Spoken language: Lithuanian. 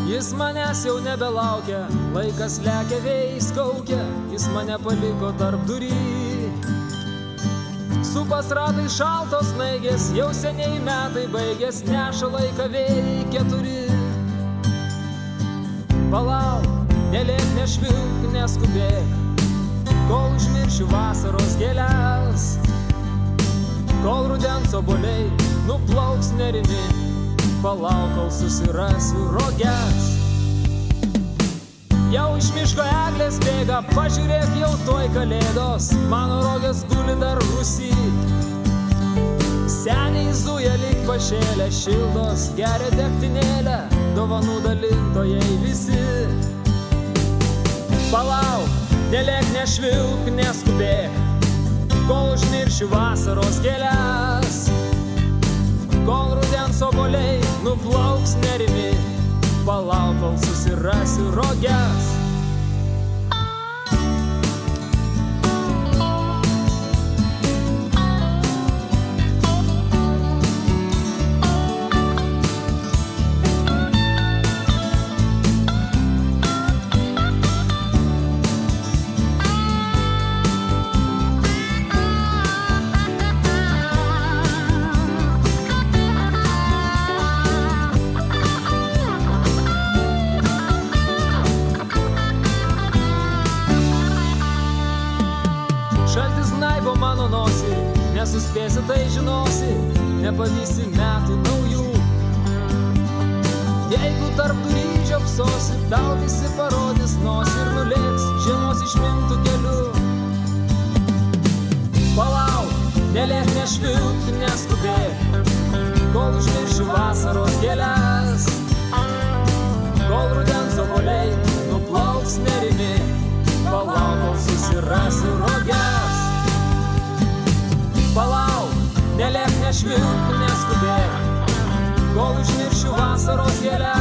Jis manęs jau nebelaukia, laikas lekia vėjais kaukia, jis mane paliko tarp durį. Supas ratai šaltos snaigės, jau seniai metai baigės, neša laiką vėjai keturi. Palauk, nelėk, nešvilk, neskubėk, kol užmiršiu vasaros gėles, kol rudens obuoliai nuplauks nerimi. Palauk, kol susirasiu roges. Jau iš miško eglės bėga, pažiūrėk, jau tuoj kalėdos, mano rogės guli dar rūsy. Seniai zuja lyg pašėlę, šildos, geria degtinėlę, dovanų dalintojai visi. Palauk, nelėk, nešvilk, neskubėk, kol užmiršiu vasaros gėles, kol rudens obuoliai nuplauks nerimi. Palauk, kol susirasiu roges. Šaltis gnaibo mano nosį, nesuspėsi tai žinosi, nepavysi metų naujų. Jeigu tarp durį žiopsosi, tau visi parodys nosį ir nulėks žiemos išmintų keliu. Palauk, nelėk, nešvilk, neskubėk, kol užmiršiu vasaros gėles, kol rudens obuoliai nuplauks nerimi. Palauk, kol susirasiu roges. Palauk, nelėk, nešvilk, neskubėk, kol užmiršiu vasaros gėles.